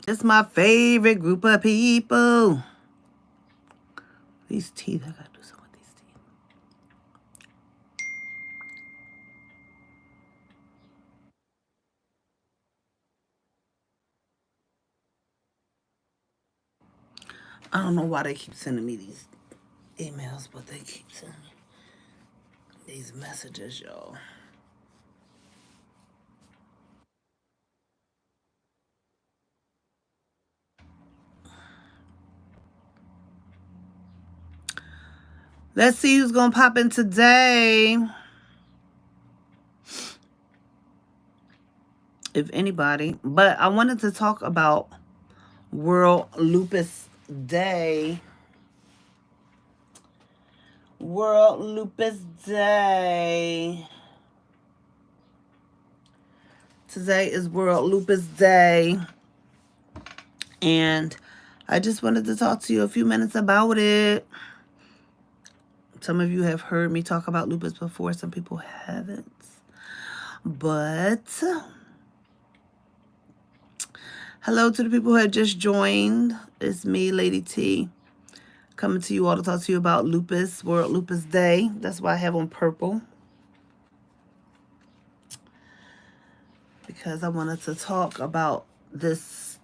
It's my favorite group of people. These teeth, I gotta do something with these teeth. I don't know why they keep sending me these emails, but they keep sending me these messages, y'all. Let's see who's gonna pop in today. If anybody. But I wanted to talk about World Lupus Day. World Lupus Day. Today is World Lupus Day. And I just wanted to talk to you a few minutes about it. Some of you have heard me talk about lupus before. Some people haven't. But hello to the people who have just joined. It's me, Lady T, coming to you all to talk to you about lupus, World Lupus Day. That's why I have on purple. Because I wanted to talk about this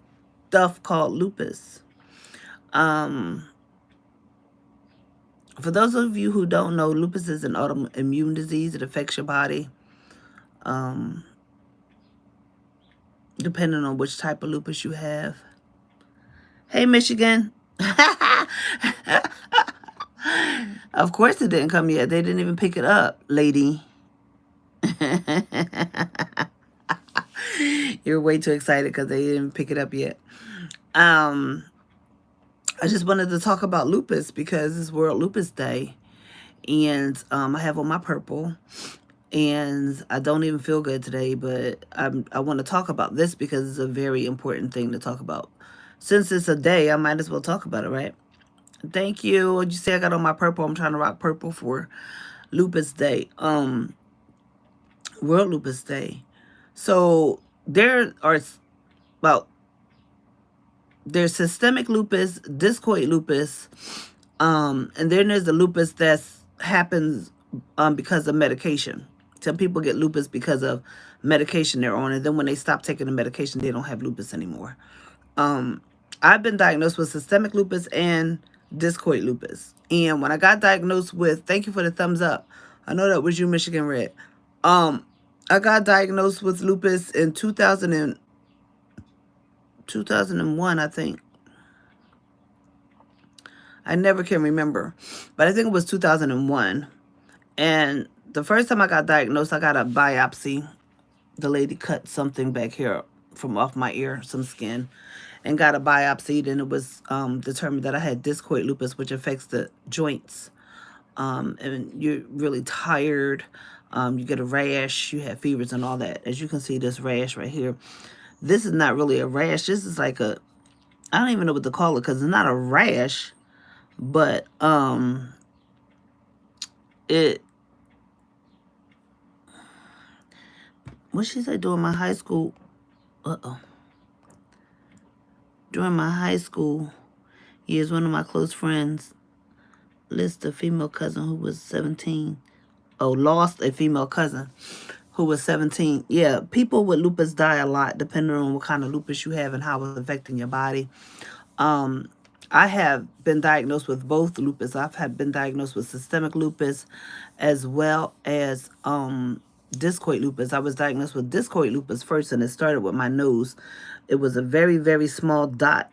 stuff called lupus. For those of you who don't know, lupus is an autoimmune disease. It affects your body. Depending on which type of lupus you have. Hey, Michigan. Of course it didn't come yet. They didn't even pick it up, lady. You're way too excited because they didn't pick it up yet. I just wanted to talk about lupus because it's World Lupus Day. And I have on my purple. And I don't even feel good today, but I want to talk about this because it's a very important thing to talk about. Since it's a day, I might as well talk about it, right? Thank you. What'd you say? I got on my purple. I'm trying to rock purple for Lupus Day. World Lupus Day. So there are there's systemic lupus, discoid lupus, and then there's the lupus that happens because of medication. Some people get lupus because of medication they're on, and then when they stop taking the medication, they don't have lupus anymore. I've been diagnosed with systemic lupus and discoid lupus. And when I got diagnosed with, thank you for the thumbs up. I know that was you, Michigan Red. I got diagnosed with lupus in 2001, I think. I never can remember, but I think it was 2001. And the first time I got diagnosed, I got a biopsy. The lady cut something back here from off my ear, some skin, and got a biopsy. And it was determined that I had discoid lupus, which affects the joints. And you're really tired. You get a rash. You have fevers and all that. As you can see, this rash right here. This is not really a rash. This is like a, I don't even know what to call it because it's not a rash, but what she said during my high school, during my high school years, one of my close friends lost a female cousin who was 17. Oh, lost a female cousin who was 17. Yeah, people with lupus die a lot depending on what kind of lupus you have and how it's affecting your body. I have been diagnosed with both lupus. I've been diagnosed with systemic lupus as well as discoid lupus. I was diagnosed with discoid lupus first, and it started with my nose. It was a very, very small dot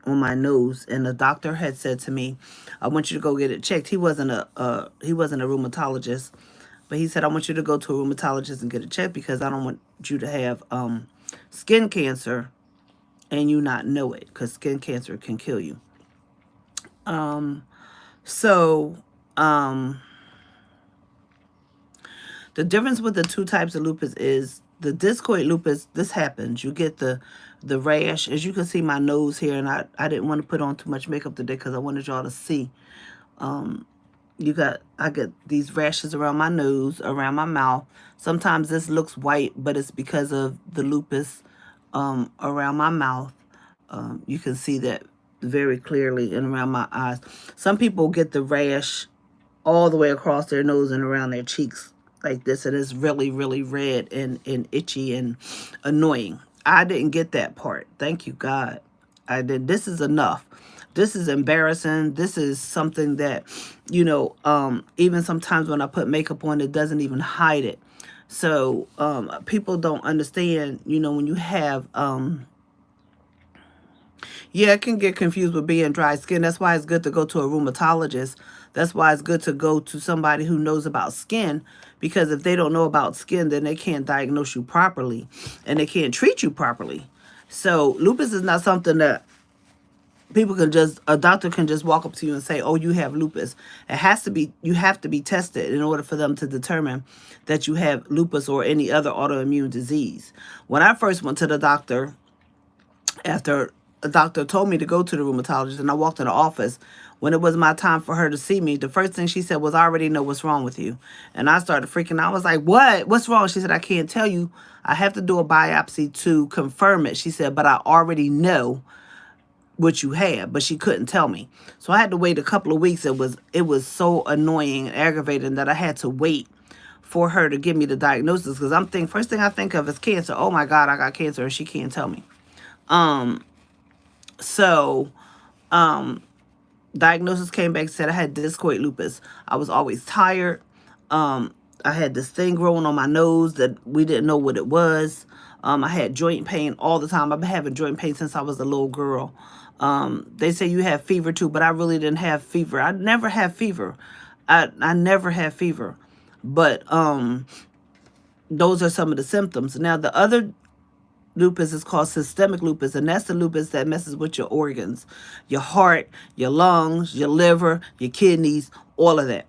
on my nose, and the doctor had said to me, "I want you to go get it checked." He wasn't a rheumatologist, but he said, "I want you to go to a rheumatologist and get it checked because I don't want you to have skin cancer and you not know it, because skin cancer can kill you." The difference with the two types of lupus is the discoid lupus, this happens. You get the rash. As you can see my nose here, and I didn't want to put on too much makeup today because I wanted y'all to see. I get these rashes around my nose, around my mouth. Sometimes this looks white, but it's because of the lupus around my mouth. You can see that very clearly and around my eyes. Some people get the rash all the way across their nose and around their cheeks like this, and it's really, really red and itchy and annoying. I didn't get that part. Thank you, God. I did. This is enough. This is embarrassing. This is something that, even sometimes when I put makeup on, it doesn't even hide it. So people don't understand, when you have yeah, it can get confused with being dry skin. That's why it's good to go to a rheumatologist. That's why it's good to go to somebody who knows about skin, because if they don't know about skin, then they can't diagnose you properly and they can't treat you properly. So lupus is not something that a doctor can just walk up to you and say, oh, you have lupus. You have to be tested in order for them to determine that you have lupus or any other autoimmune disease. When I first went to the doctor, after a doctor told me to go to the rheumatologist, and I walked in the office, when it was my time for her to see me, the first thing she said was, I already know what's wrong with you. And I started freaking out. I was like, what? What's wrong? She said, I can't tell you. I have to do a biopsy to confirm it. She said, but I already know what you had, but she couldn't tell me. So I had to wait a couple of weeks. It was so annoying and aggravating that I had to wait for her to give me the diagnosis, because first thing I think of is cancer. Oh my God, I got cancer, and she can't tell me. So diagnosis came back, said I had Discoid lupus. I was always tired. I had this thing growing on my nose that we didn't know what it was. I had joint pain all the time. I've been having joint pain since I was a little girl. They say you have fever too, but I really didn't have fever. I never have fever. I never have fever. But those are some of the symptoms. Now, the other lupus is called systemic lupus, and that's the lupus that messes with your organs, your heart, your lungs, your liver, your kidneys, all of that.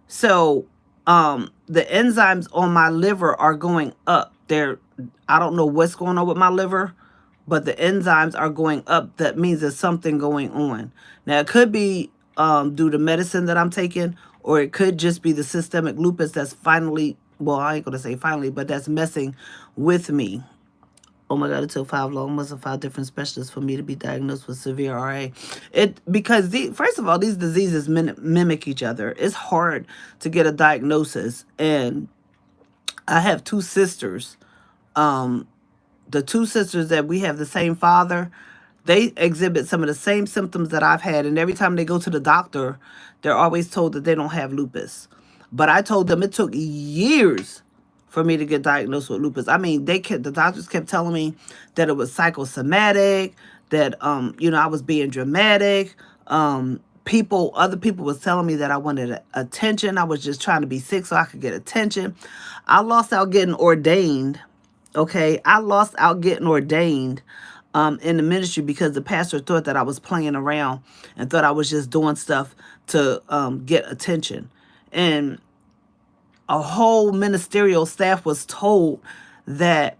So the enzymes on my liver are going up. I don't know what's going on with my liver, but the enzymes are going up. That means there's something going on. Now, it could be due to medicine that I'm taking, or it could just be the systemic lupus that's finally, well, I ain't going to say finally, but that's messing with me. Oh my God, it took 5 different specialists for me to be diagnosed with severe RA. Because first of all, these diseases mimic each other. It's hard to get a diagnosis. And I have 2 sisters. The 2 sisters that we have the same father, they exhibit some of the same symptoms that I've had. And every time they go to the doctor, they're always told that they don't have lupus. But I told them it took years for me to get diagnosed with lupus. I mean, the doctors kept telling me that it was psychosomatic, that I was being dramatic. Other people was telling me that I wanted attention. I was just trying to be sick so I could get attention. I lost out getting ordained. Okay, I lost out getting ordained in the ministry because the pastor thought that I was playing around and thought I was just doing stuff to get attention. And a whole ministerial staff was told that,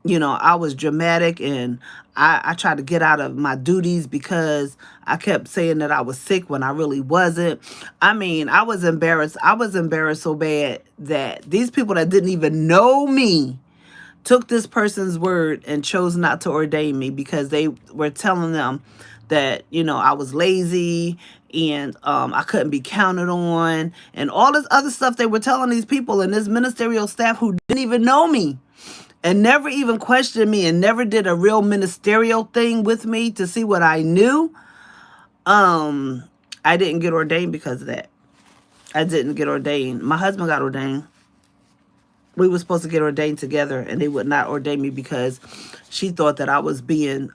I was dramatic, and I tried to get out of my duties because I kept saying that I was sick when I really wasn't. I mean, I was embarrassed. I was embarrassed so bad that these people that didn't even know me took this person's word and chose not to ordain me because they were telling them that, I was lazy and I couldn't be counted on and all this other stuff they were telling these people and this ministerial staff who didn't even know me and never even questioned me and never did a real ministerial thing with me to see what I knew. I didn't get ordained because of that. I didn't get ordained. My husband got ordained. We were supposed to get ordained together, and they would not ordain me because she thought that I was being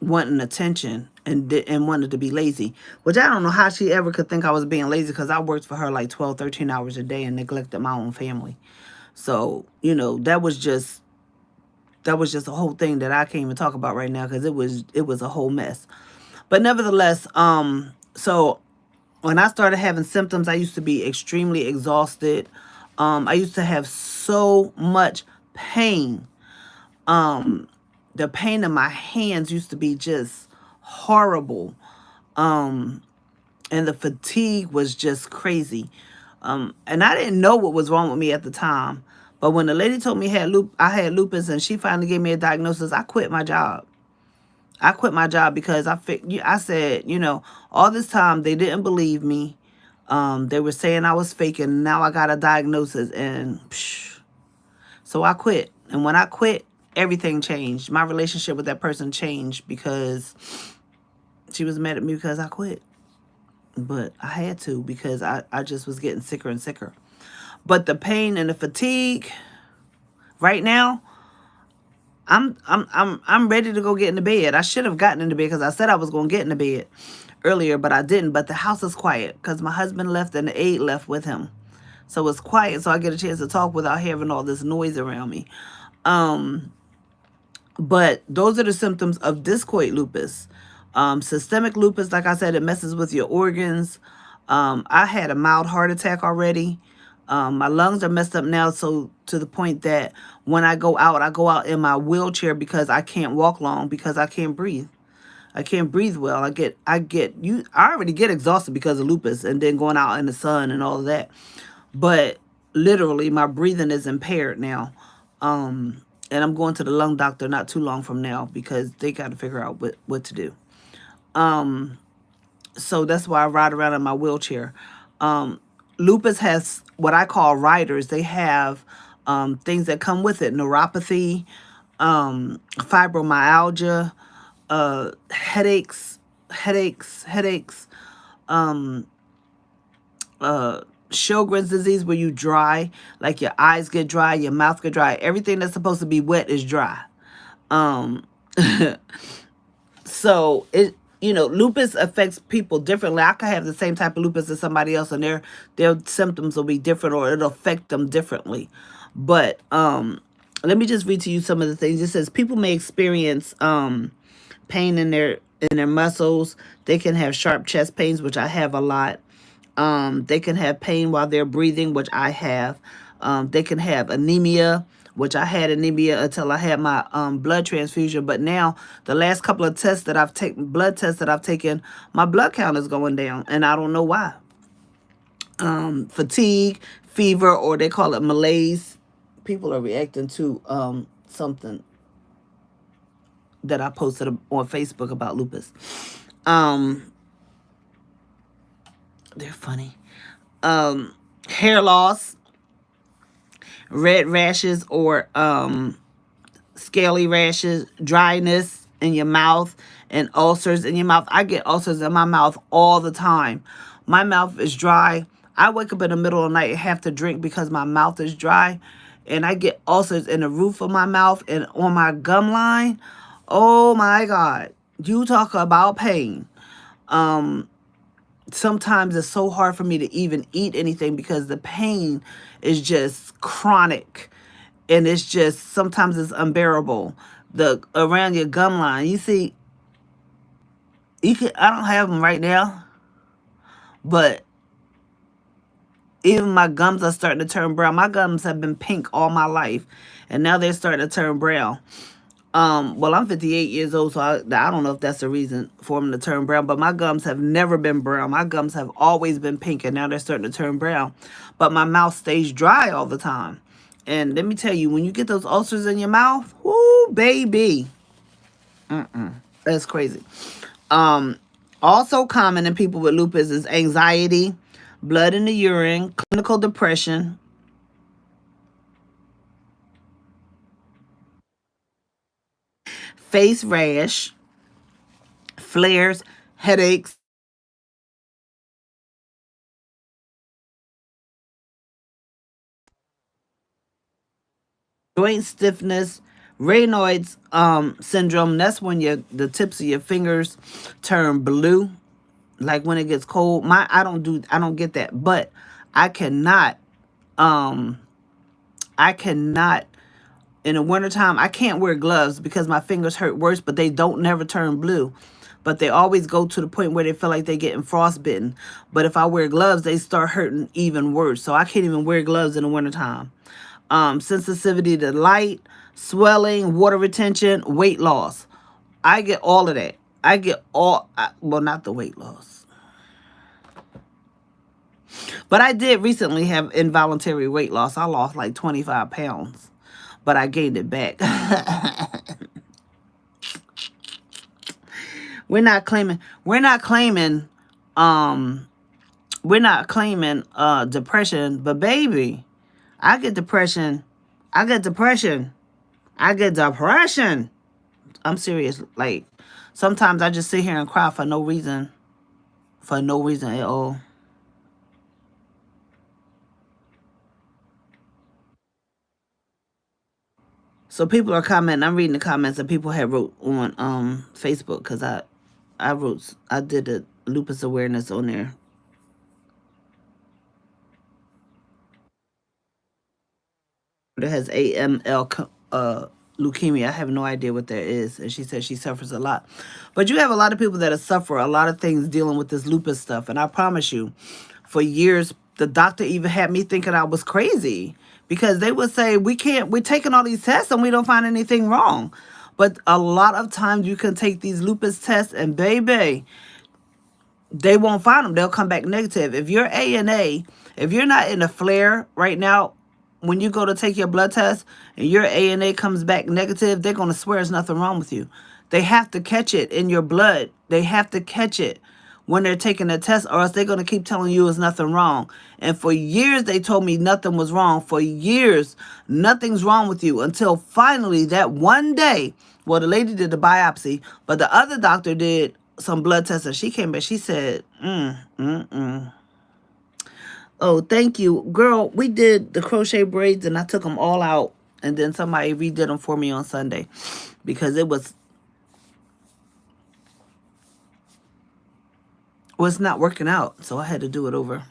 wanting attention and wanted to be lazy, which I don't know how she ever could think I was being lazy because I worked for her like 12, 13 hours a day and neglected my own family. So, that was just a whole thing that I can't even talk about right now because it was a whole mess. But nevertheless, so when I started having symptoms, I used to be extremely exhausted. I used to have so much pain. The pain in my hands used to be just horrible. And the fatigue was just crazy. And I didn't know what was wrong with me at the time. But when the lady told me I had lupus and she finally gave me a diagnosis, I quit my job. I quit my job because I said, all this time they didn't believe me. They were saying I was faking. Now I got a diagnosis, and so I quit. And when I quit, everything changed. My relationship with that person changed because she was mad at me because I quit. But I had to because I just was getting sicker and sicker. But the pain and the fatigue right now, I'm ready to go get into bed. I should have gotten into bed because I said I was going to get into bed earlier, but I didn't. But the house is quiet because my husband left and the aide left with him. So it's quiet, so I get a chance to talk without having all this noise around me. But those are the symptoms of discoid lupus. Systemic lupus, like I said, it messes with your organs. I had a mild heart attack already. My lungs are messed up now, so to the point that when I go out in my wheelchair because I can't walk long because I can't breathe. I can't breathe well. I already get exhausted because of lupus and then going out in the sun and all of that. But literally my breathing is impaired now. And I'm going to the lung doctor not too long from now because they got to figure out what to do. So that's why I ride around in my wheelchair. Lupus has what I call riders. They have things that come with it: neuropathy, fibromyalgia, headaches, Sjogren's disease, where you dry, like your eyes get dry, your mouth get dry. Everything that's supposed to be wet is dry. So lupus affects people differently. I could have the same type of lupus as somebody else, and their symptoms will be different, or it'll affect them differently. But let me just read to you some of the things. It says people may experience pain in their muscles. They can have sharp chest pains, which I have a lot. They can have pain while they're breathing, which I have. They can have anemia, which I had anemia until I had my blood transfusion. But now, the last couple of blood tests that I've taken, my blood count is going down, and I don't know why. Fatigue, fever, or they call it malaise. People are reacting to something that I posted on Facebook about lupus. They're funny. Hair loss, red rashes or scaly rashes, dryness in your mouth, and ulcers in your mouth. I get ulcers in my mouth all the time. My mouth is dry. I wake up in the middle of the night and have to drink because my mouth is dry. And I get ulcers in the roof of my mouth and on my gum line. Oh my God. You talk about pain. Sometimes it's so hard for me to even eat anything because the pain is just chronic, and it's just sometimes it's unbearable. The around your gum line, you see, I don't have them right now, but even my gums are starting to turn brown. My gums have been pink all my life, and now they're starting to turn brown. Well, I'm 58 years old, so I don't know if that's the reason for them to turn brown, but my gums have never been brown. My gums have always been pink, and now they're starting to turn brown. But my mouth stays dry all the time. And let me tell you, when you get those ulcers in your mouth, whoo, baby. That's crazy. Also common in people with lupus is anxiety, blood in the urine, clinical depression, face rash, flares, headaches, joint stiffness, Raynaud's syndrome. That's when the tips of your fingers turn blue, like when it gets cold. I don't get that, but I cannot um I cannot in the wintertime, I can't wear gloves because my fingers hurt worse, but they don't never turn blue. But they always go to the point where they feel like they're getting frostbitten. But if I wear gloves, they start hurting even worse. So I can't even wear gloves in the wintertime. Sensitivity to light, swelling, water retention, weight loss. I get all of that. Well, not the weight loss. But I did recently have involuntary weight loss. I lost like 25 pounds, but I gained it back. We're not claiming, um, depression, but baby, I get depression. I get depression. I get depression. I'm serious. Like, sometimes I just sit here and cry for no reason. For no reason at all. So people are commenting. I'm reading the comments that people had wrote on Facebook, because I did a lupus awareness on there. That has AML leukemia. I have no idea what that is, and she says she suffers a lot. But you have a lot of people that suffer a lot of things dealing with this lupus stuff, and I promise you, for years the doctor even had me thinking I was crazy, because they would say we're taking all these tests and we don't find anything wrong. But a lot of times you can take these lupus tests and baby, they won't find them. They'll come back negative. If you're ANA, if you're not in a flare right now, when you go to take your blood test and your ANA comes back negative, they're going to swear there's nothing wrong with you. They have to catch it in your blood. They have to catch it when they're taking the test, or else they're going to keep telling you there's nothing wrong. And for years, they told me nothing was wrong. For years, nothing's wrong with you, until finally that one day, well, the lady did the biopsy, but the other doctor did some blood tests, and she came back. She said, oh, thank you. Girl, we did the crochet braids, and I took them all out, and then somebody redid them for me on Sunday, because it was not working out, so I had to do it over.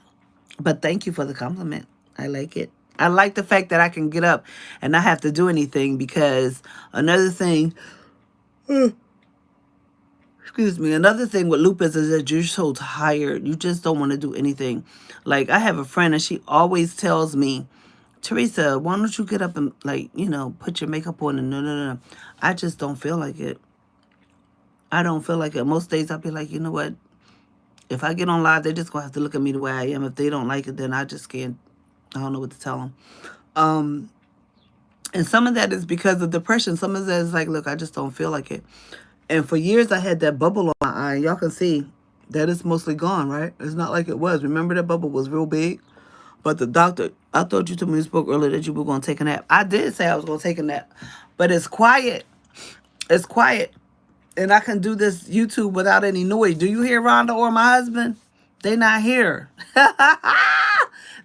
But thank you for the compliment. I like it. I like the fact that I can get up and not have to do anything, because another thing, another thing with lupus is that you're so tired. You just don't want to do anything. Like, I have a friend, and she always tells me, Teresa, why don't you get up and, like, put your makeup on? And no. I just don't feel like it. I don't feel like it. Most days I'll be like, you know what? If I get on live, they're just going to have to look at me the way I am. If they don't like it, then I just can't. I don't know what to tell them. And some of that is because of depression. Some of that is like, look, I just don't feel like it. And for years, I had that bubble on my eye. Y'all can see that it's mostly gone, right? It's not like it was. Remember, that bubble was real big? But the doctor, I thought you told me, you spoke earlier, that you were going to take a nap. I did say I was going to take a nap. But it's quiet. It's quiet. And I can do this YouTube without any noise. Do you hear Rhonda or my husband? They not here.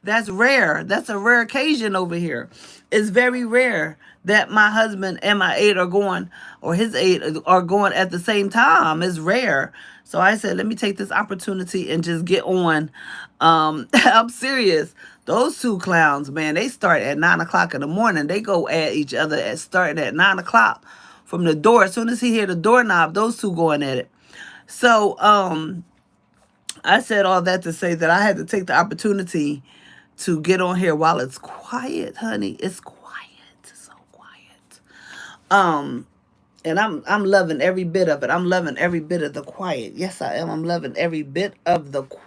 That's rare. That's a rare occasion over here. It's very rare that my husband and my aide are going, or his aide are going at the same time. It's rare. So I said, let me take this opportunity and just get on. I'm serious. Those two clowns, man, they start at 9 o'clock in the morning. They go at each other starting at 9 o'clock from the door. As soon as he hear the doorknob, those two going at it. So I said all that to say that I had to take the opportunity to get on here while it's quiet, honey. It's quiet. It's so quiet. And I'm loving every bit of it. I'm loving every bit of the quiet. Yes, I am. I'm loving every bit of the quiet.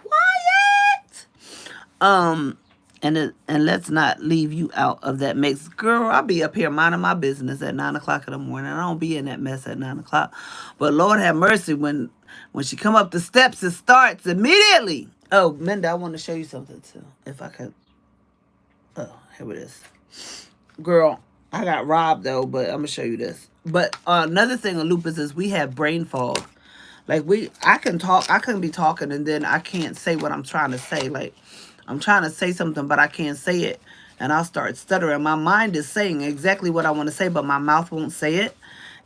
And let's not leave you out of that mix. Girl, I'll be up here minding my business at 9 o'clock in the morning. I don't be in that mess at 9 o'clock. But Lord have mercy, when she come up the steps, it starts immediately. Oh, Minda, I want to show you something too. If I could. Oh, here it is. Girl, I got robbed though, but I'm going to show you this. But another thing on lupus is we have brain fog. Like, I can be talking, and then I can't say what I'm trying to say. Like, I'm trying to say something, but I can't say it. And I'll start stuttering. My mind is saying exactly what I want to say, but my mouth won't say it.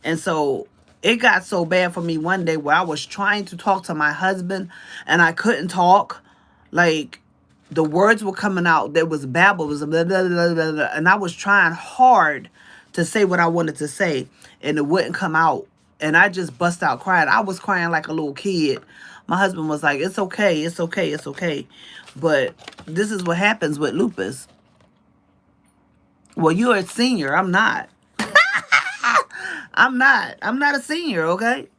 And so it got so bad for me one day where I was trying to talk to my husband, and I couldn't talk. Like, the words were coming out. There was babble. It was blah, blah, blah, blah, blah, and I was trying hard to say what I wanted to say, and it wouldn't come out. And I just bust out crying. I was crying like a little kid. My husband was like, it's okay, it's okay, it's okay. But this is what happens with lupus. Well, you're a senior. I'm not. I'm not a senior, okay?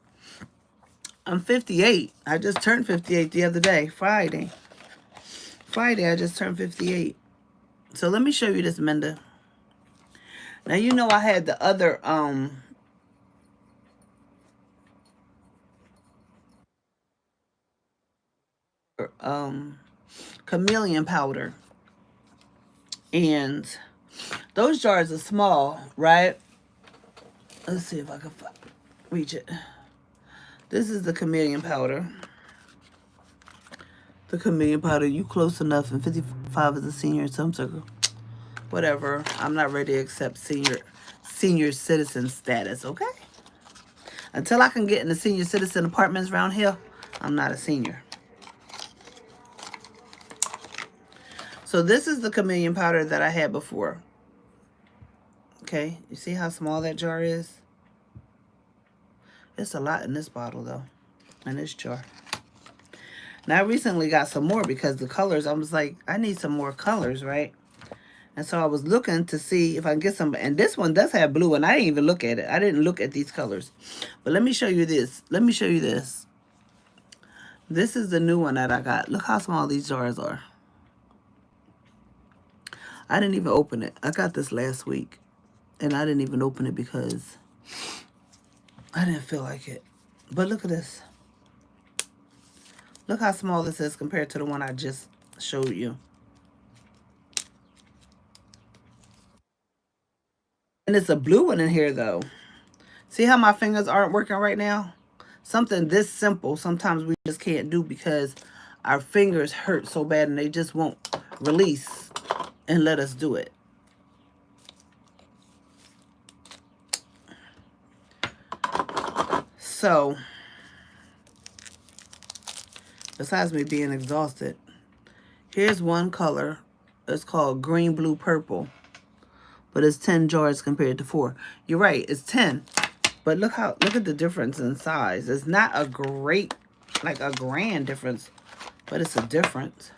I'm 58. I just turned 58 the other day, Friday. Friday, I just turned 58. So let me show you this, Minda. Now, you know I had the other, Chameleon Powder. And those jars are small, right? Let's see if I can reach it. This is the Chameleon Powder. The Chameleon Powder, you close enough, and 55 is a senior in some circle. Whatever. I'm not ready to accept senior citizen status, okay? Until I can get in the senior citizen apartments around here, I'm not a senior. So this is the Chameleon Powder that I had before. Okay, you see how small that jar is? It's a lot in this bottle, though, in this jar. Now, I recently got some more because the colors, I was like, I need some more colors, right? And so I was looking to see if I can get some. And this one does have blue, and I didn't even look at it. I didn't look at these colors. But let me show you this. Let me show you this. This is the new one that I got. Look how small these jars are. I didn't even open it. I got this last week. And I didn't even open it because I didn't feel like it. But look at this. Look how small this is compared to the one I just showed you. And it's a blue one in here, though. See how my fingers aren't working right now? Something this simple, sometimes we just can't do because our fingers hurt so bad and they just won't release and let us do it. So, besides me being exhausted, here's one color. It's called green, blue, purple. But it's 10 jars compared to 4. You're right, it's 10. But look at the difference in size. It's not a great, like a grand difference, but it's a difference.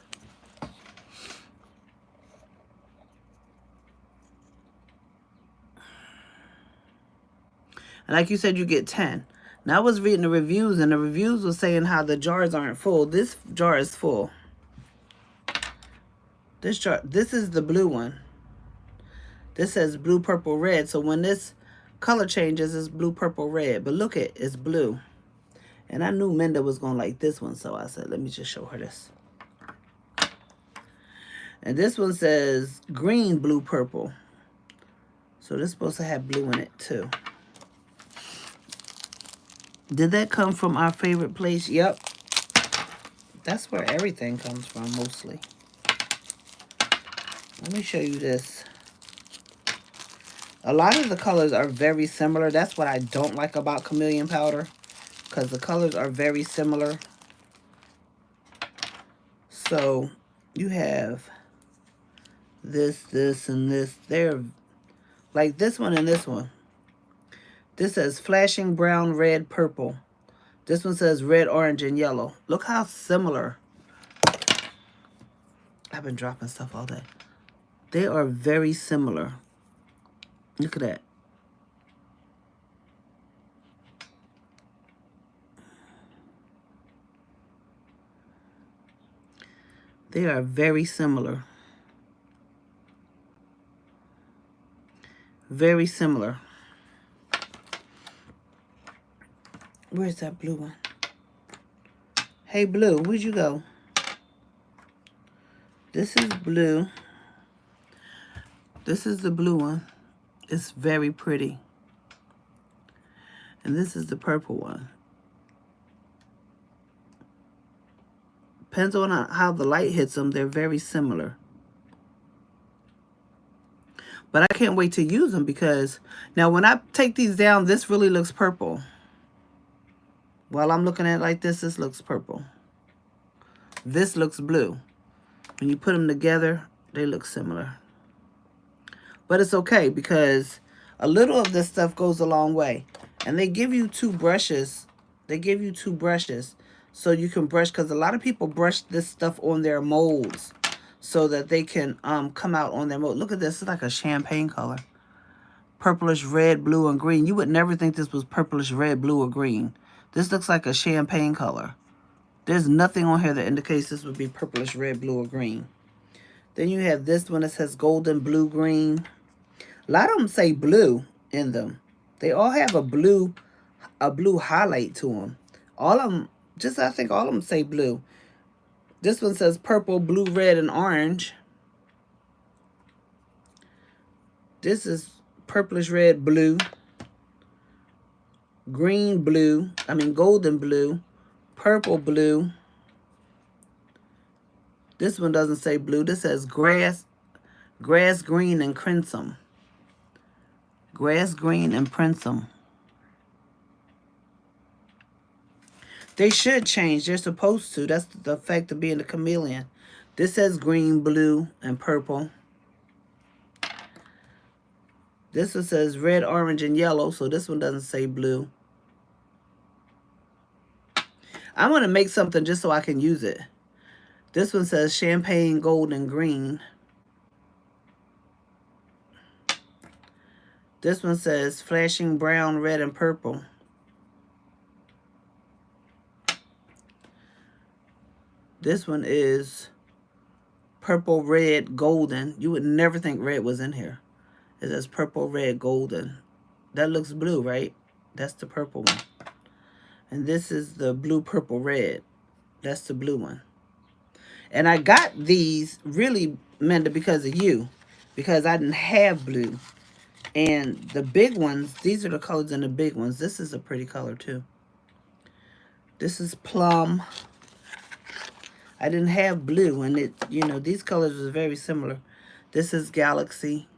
And like you said, you get 10. Now I was reading the reviews, and the reviews were saying how the jars aren't full. This jar is full. This jar, this is the blue one. This says blue, purple, red. So when this color changes, it's blue, purple, red. But look at, it's blue. And I knew Minda was going to like this one, so I said, let me just show her this. And this one says green, blue, purple. So this is supposed to have blue in it too. Did that come from our favorite place? Yep. That's where everything comes from, mostly. Let me show you this. A lot of the colors are very similar. That's what I don't like about Chameleon Powder, because the colors are very similar. So you have this, and this. They're like this one and this one. This says flashing brown, red, purple. This one says red, orange, and yellow. Look how similar. I've been dropping stuff all day. They are very similar. Look at that. They are very similar. Very similar. Where's that blue one? Hey, blue, where'd you go? This is blue. This is the blue one. It's very pretty. And this is the purple one. Depends on how the light hits them. They're very similar. But I can't wait to use them because now when I take these down, this really looks purple. While I'm looking at it like this looks purple. This looks blue. When you put them together, they look similar. But it's okay because a little of this stuff goes a long way. And they give you 2 brushes. They give you 2 brushes so you can brush, because a lot of people brush this stuff on their molds so that they can come out on their mold. Look at this. It's like a champagne color. Purplish red, blue, and green. You would never think this was purplish red, blue, or green. This looks like a champagne color. There's nothing on here that indicates this would be purplish red, blue, or green. Then you have this one that says golden, blue, green. A lot of them say blue in them. They all have a blue highlight to them. All of them, I think all of them say blue. This one says purple, blue, red, and orange. This is purplish red, blue, green, blue, golden blue, purple blue. This one doesn't say blue. This says grass green, and crimson. Grass green and crimson. They should change. They're supposed to. That's the effect of being a chameleon. This says green, blue, and purple. This one says red, orange, and yellow, so this one doesn't say blue. I'm going to make something just so I can use it. This one says champagne, gold, and green. This one says flashing brown, red, and purple. This one is purple, red, golden. You would never think red was in here. It says purple, red, golden. That looks blue, right? That's the purple one. And this is the blue, purple, red. That's the blue one. And I got these really, Menda, because of you. Because I didn't have blue. And the big ones, these are the colors in the big ones. This is a pretty color too. This is plum. I didn't have blue, and these colors was very similar. This is galaxy.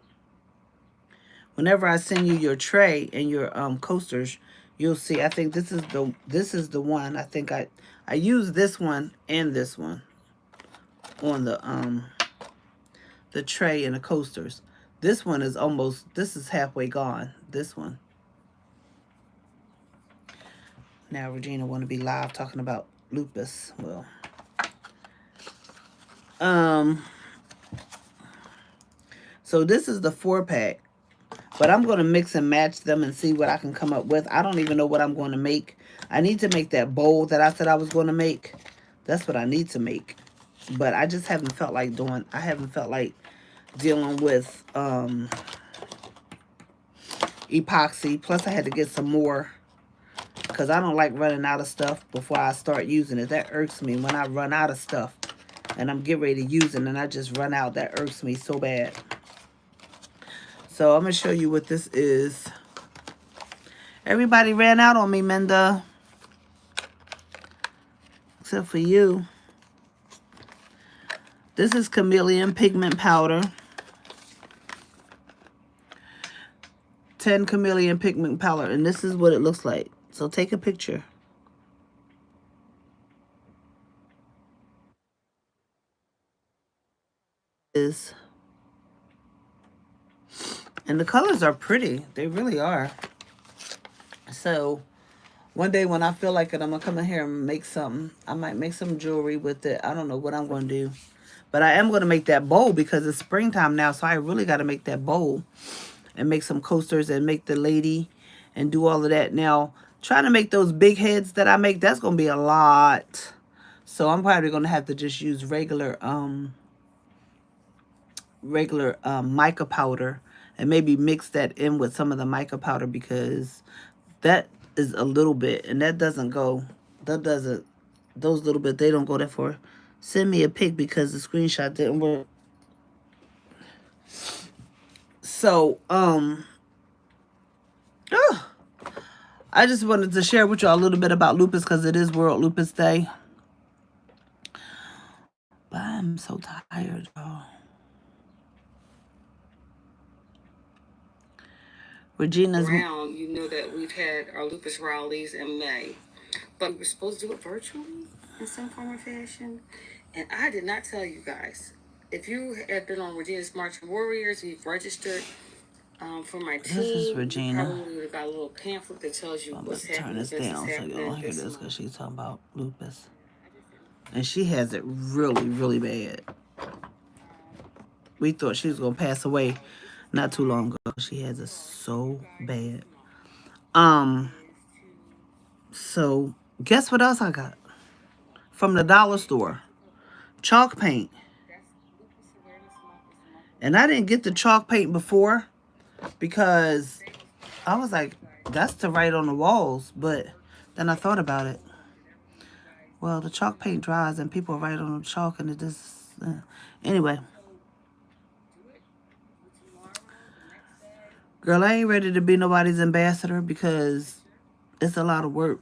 Whenever I send you your tray and your coasters, you'll see. I think this is the one. I think I used this one and this one on the tray and the coasters. This one is this is halfway gone. This one. Now Regina want to be live talking about lupus. Well. So this is the 4-pack, but I'm going to mix and match them and see what I can come up with. I don't even know what I'm going to make. I need to make that bowl that I said I was going to make. That's what I need to make. But I just haven't felt like I haven't felt like dealing with epoxy. Plus I had to get some more because I don't like running out of stuff before I start using it. That irks me when I run out of stuff. And I'm getting ready to use it, and I just run out. That irks me so bad. So I'm going to show you what this is. Everybody ran out on me, Menda. Except for you. This is Chameleon Pigment Powder. 10 Chameleon Pigment Powder. And this is what it looks like. So take a picture. And the colors are pretty. They really are. So one day when I feel like it, I'm going to come in here and make something. I might make some jewelry with it. I don't know what I'm going to do. But I am going to make that bowl because it's springtime now. So I really got to make that bowl and make some coasters and make the lady and do all of that. Now, trying to make those big heads that I make, that's going to be a lot. So I'm probably going to have to just use regular mica powder and maybe mix that in with some of the mica powder because that is a little bit and that doesn't go, those little bit, they don't go that far. Send me a pic because the screenshot didn't work. So, I just wanted to share with y'all a little bit about lupus because it is World Lupus Day. But I'm so tired, y'all. Regina's around, you know that we've had our lupus rallies in May, but we were supposed to do it virtually in some form or fashion. And I did not tell you guys. If you have been on Regina's March of Warriors, you've registered for my team. This is Regina. You probably would have got a little pamphlet that tells you what's happening. Turn this down so you don't hear this because she's talking about lupus. And she has it really, really bad. We thought she was going to pass away not too long ago. She has it so bad. So guess what else I got? from the dollar store. Chalk paint. And I didn't get the chalk paint before because I was like, that's to write on the walls. But then I thought about it. Well, the chalk paint dries and people write on the chalk and it just... Anyway. Girl, I ain't ready to be nobody's ambassador because it's a lot of work.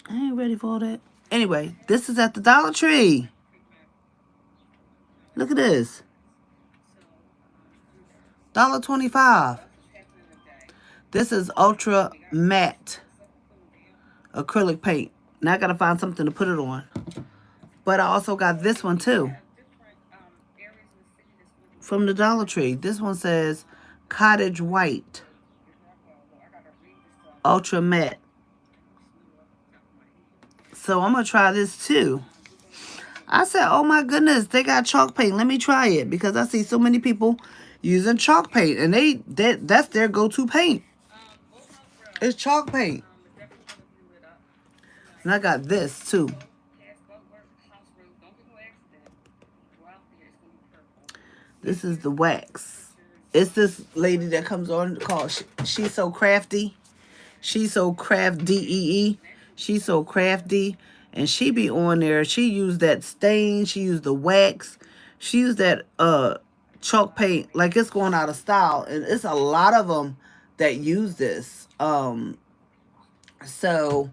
I ain't ready for all that. Anyway, this is at the Dollar Tree. Look at this. $1.25. This is ultra matte acrylic paint. Now I gotta find something to put it on. But I also got this one too. From the Dollar Tree. This one says Cottage White. Ultra matte. So I'm gonna try this too. I said, oh my goodness, they got chalk paint. Let me try it. Because I see so many people using chalk paint. And that's their go-to paint. It's chalk paint. And I got this too. This is the wax. It's this lady that comes on called She's So Crafty. She's So Crafty. She's so crafty. And she be on there. She used that stain. She used the wax. She used that chalk paint like it's going out of style. And it's a lot of them that use this. So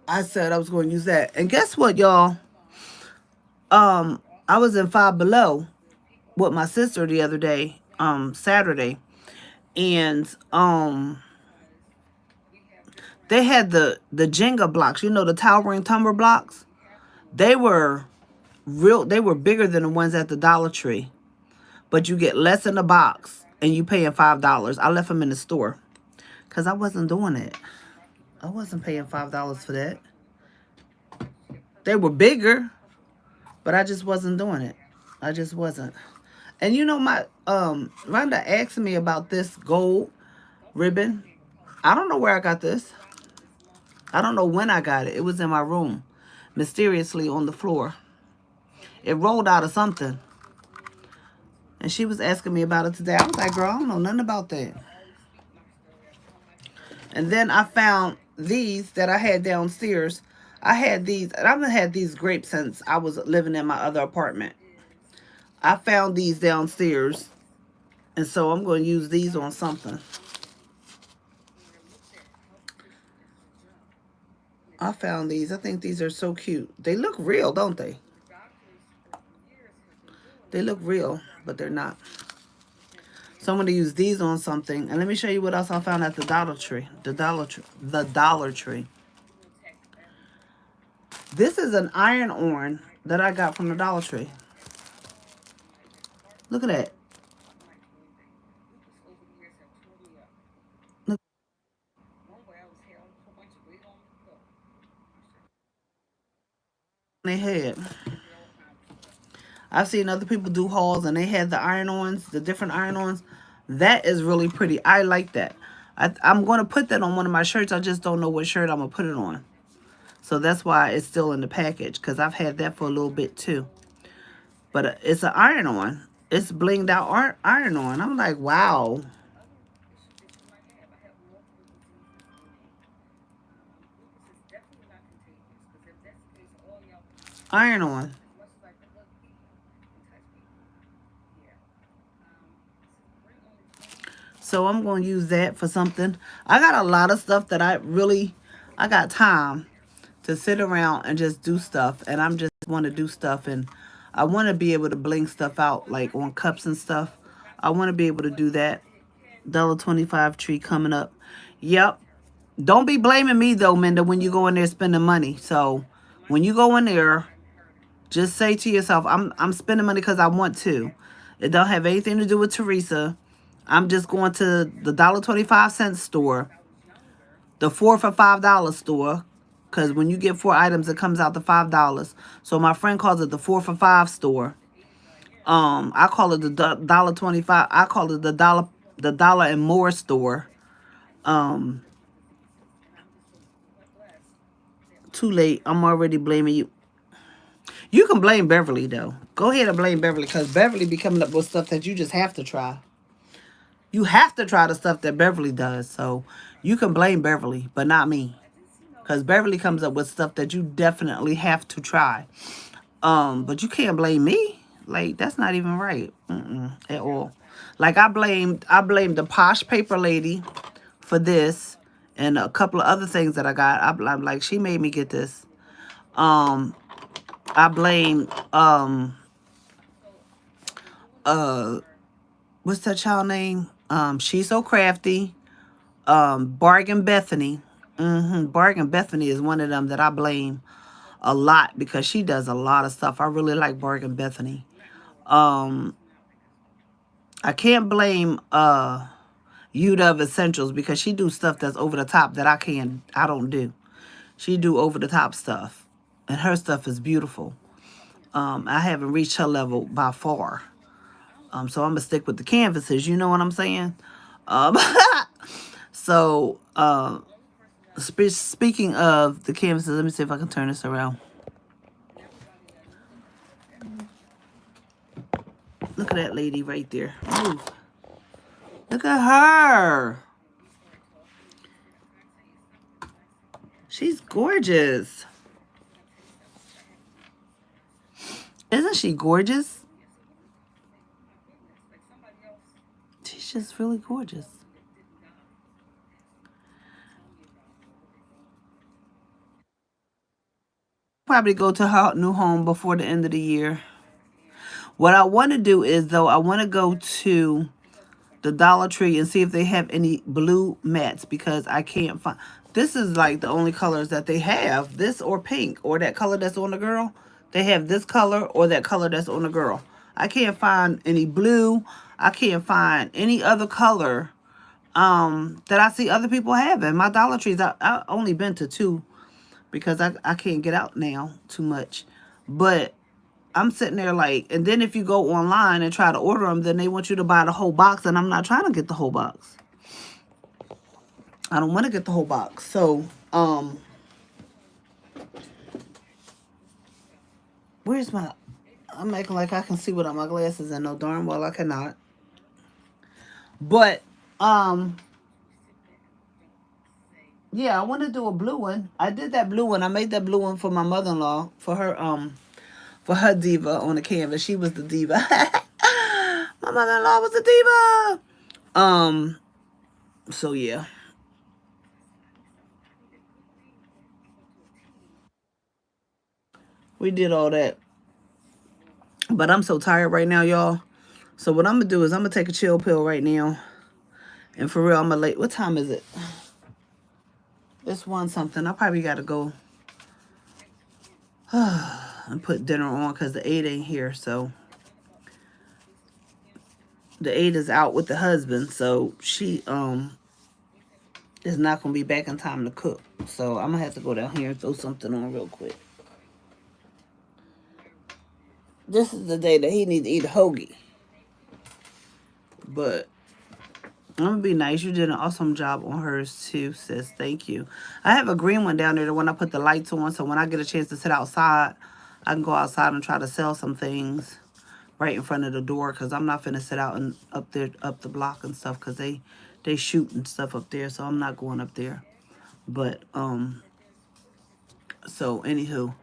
I said I was going to use that. And guess what, y'all? I was in Five Below with my sister the other day, Saturday. And they had the Jenga blocks, you know, the towering tumbler blocks. They were bigger than the ones at the Dollar Tree. But you get less in the box and you paying $5. I left them in the store because I wasn't doing it. I wasn't paying $5 for that. They were bigger, but I just wasn't doing it. I just wasn't. And you know, my Rhonda asked me about this gold ribbon. I don't know where I got this. I don't know when I got it. It was in my room, mysteriously on the floor. It rolled out of something. And she was asking me about it today. I was like, girl, I don't know nothing about that. And then I found these that I had downstairs. I had these, and I've had these grapes since I was living in my other apartment. I found these downstairs. And so I'm going to use these on something. I found these. I think these are so cute. They look real, don't they? They look real, but they're not. So I'm going to use these on something. And let me show you what else I found at the Dollar Tree. The Dollar Tree. This is an iron-on that I got from the Dollar Tree. Look at that. Look. They had. I've seen other people do hauls and they had the iron-ons, the different iron-ons. That is really pretty. I like that. I'm going to put that on one of my shirts. I just don't know what shirt I'm going to put it on. So that's why it's still in the package, because I've had that for a little bit too. But it's an iron-on. It's blinged out iron-on. I'm like, wow. Iron-on. So I'm going to use that for something. I got a lot of stuff that I got time to sit around and just do stuff. And I'm just want to do stuff. And I want to be able to bling stuff out, like on cups and stuff. I want to be able to do that. $1.25 tree coming up. Yep. Don't be blaming me, though, Minda, when you go in there spending money. So when you go in there, just say to yourself, I'm spending money because I want to. It don't have anything to do with Teresa. I'm just going to the $1.25 store, the 4 for $5 store, because when you get 4 items, it comes out to $5. So my friend calls it the 4 for $5 store. I call it the $1.25. I call it the dollar and more store. too late. I'm already blaming you. You can blame Beverly, though. Go ahead and blame Beverly, because Beverly be coming up with stuff that you just have to try. You have to try the stuff that Beverly does. So you can blame Beverly, but not me. Because Beverly comes up with stuff that you definitely have to try. But you can't blame me. Like, that's not even right. At all. Like, I blamed the Posh Paper Lady for this and a couple of other things that I got. I'm like, she made me get this. I blame what's that child name? She's So Crafty. Bargain Bethany. Bargain Bethany is one of them that I blame a lot because she does a lot of stuff. I really like Bargain Bethany. I can't blame Yuda of Essentials because she do stuff that's over the top that I don't do. She do over the top stuff. And her stuff is beautiful. I haven't reached her level by far. So I'm gonna stick with the canvases, you know what I'm saying? Um so speaking of the canvases, let me see if I can turn this around. Look at that lady right there. Ooh. Look at her. She's gorgeous. Isn't she gorgeous? She's just really gorgeous. Probably go to her new home before the end of the year. What I want to do is, though, I want to go to the Dollar Tree and see if they have any blue mats because I can't find. This is like the only colors that they have. This or pink or that color that's on the girl. They have this color or that color that's on the girl. I can't find any blue. I can't find any other color that I see other people having. My Dollar Trees, I only been to 2 because I can't get out now too much. But I'm sitting there like, and then if you go online and try to order them, then they want you to buy the whole box, and I'm not trying to get the whole box. I don't want to get the whole box. So, where's my, I'm acting like I can see without my glasses, and no darn well I cannot. But, yeah, I want to do a blue one. I did that blue one. I made that blue one for my mother-in-law, for her diva on the canvas. She was the diva. My mother-in-law was the diva. So yeah. We did all that. But I'm so tired right now, y'all. So what I'm going to do is I'm going to take a chill pill right now. And for real, I'm going to late. What time is it? It's 1 something. I probably got to go and put dinner on because the 8 ain't here. So the 8 is out with the husband. So she is not going to be back in time to cook. So I'm going to have to go down here and throw something on real quick. This is the day that he needs to eat a hoagie. But I'm going to be nice. You did an awesome job on hers too, sis. Thank you. I have a green one down there, the one I put the lights on. So when I get a chance to sit outside, I can go outside and try to sell some things right in front of the door. Because I'm not finna sit out and up there, up the block and stuff. Because they shoot and stuff up there. So I'm not going up there. But, so anywho.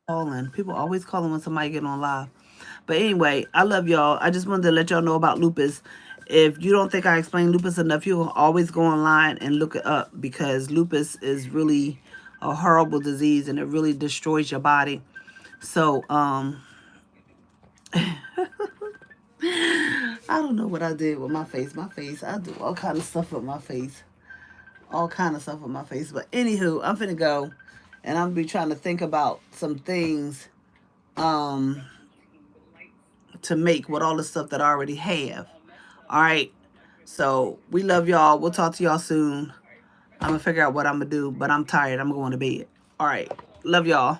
Calling. People always calling when somebody get on live. But anyway, I love y'all. I just wanted to let y'all know about lupus. If you don't think I explained lupus enough, you can always go online and look it up because lupus is really a horrible disease and it really destroys your body. So, I don't know what I did with my face. I do all kind of stuff with my face. All kind of stuff with my face. But anywho, I'm finna go and I'm gonna be trying to think about some things to make with all the stuff that I already have. All right. So we love y'all. We'll talk to y'all soon. I'm going to figure out what I'm going to do, but I'm tired. I'm going to bed. All right. Love y'all.